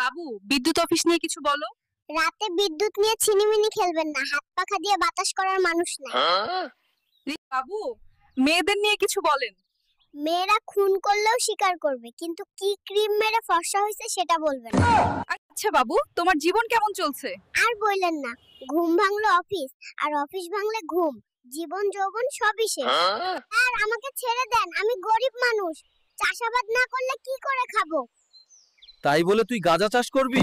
বাবু, বিদ্যুৎ অফিস নিয়ে কিছু বলো। রাতে বিদ্যুৎ নিয়ে ছিনিমিনি খেলবেন না, হাত পাখা দিয়ে বাতাস করার মানুষ নাই। বাবু, মেয়েদের নিয়ে কিছু বলেন। মেয়েরা খুন করলেও স্বীকার করবে, কিন্তু কি ক্রিম মেরে ফর্সা হয়েছে সেটা বলবে না। আচ্ছা বাবু, তোমার জীবন কেমন চলছে? আর বললেন না, ঘুম ভাঙলো অফিস, আর অফিস ভাঙলে ঘুম। জীবন যৌবন সবই শেষ। আর আমাকে ছেড়ে দেন, আমি গরিব মানুষ, চাষাবাদ না করলে কি করে খাবো? তাই বলে তুই গাঁজা চাষ করবি?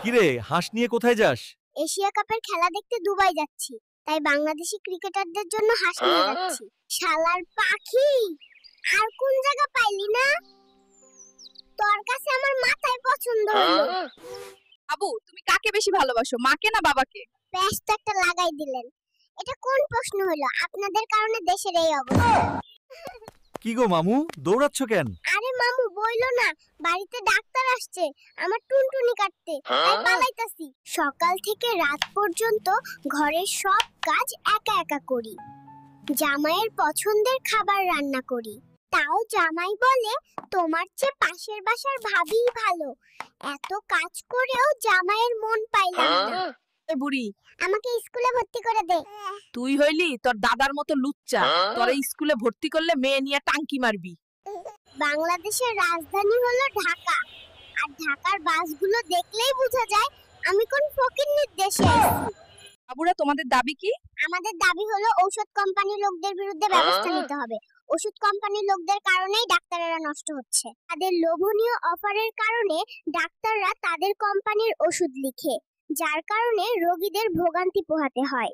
কিরে, হাঁস নিয়ে কোথায় যাস? এশিয়া কাপের খেলা দেখতে দুবাই যাচ্ছি, তাই বাংলাদেশি ক্রিকেটারদের জন্য হাঁস নিয়ে যাচ্ছি। শালার পাখি, আর কোন জায়গা পাইলি না? তোর কাছে আমার মাথায় পছন্দ হলো। বাবু, তুমি কাকে বেশি ভালোবাসো, মাকে না বাবাকে? ব্যস্ত একটা লাগাই দিলেন। এটা কোন প্রশ্ন হলো? আপনাদের কারণে দেশের এই অবস্থা। কি গো মামু, দৌড়াচ্ছ কেন? আরে মামু বইলো না, বাড়িতে ডাক্তার আসছে আমার টুনটুনি কাটতে, তাই পালাইতাছি। সকাল থেকে রাত পর্যন্ত ঘরের সব কাজ একা একা করি। জামাইয়ের পছন্দের খাবার রান্না করি, তাও জামাই বলে তোমার চেয়ে পাশের বাসার ভাবিই ভালো। এত কাজ করেও জামাইয়ের মন পাইলাম না। এ বুড়ি, আমাকে স্কুলে ভর্তি করে দে। তুই হইলি তোর দাদার মতো লুচ্চা। তোরে স্কুলে ভর্তি করলে মেয়ে নিয়ে টাঙ্কি মারবি। বাংলাদেশের রাজধানী হলো ঢাকা, আর ঢাকার বাসগুলো দেখলেই বোঝা যায় আমি কোন ফকিন্নির দেশে আছি। বাবুরা, তোমাদের দাবি কি? আমাদের দাবি হলো ঔষধ কোম্পানির লোকদের বিরুদ্ধে ব্যবস্থা নিতে হবে। ওষুধ কোম্পানির লোকদের কারণেই ডাক্তারেরা নষ্ট হচ্ছে। তাদের লোভনীয় অফারের কারণে ডাক্তাররা তাদের কোম্পানির ওষুধ লিখে, যার কারণে রোগীদের ভোগান্তি পোহাতে হয়।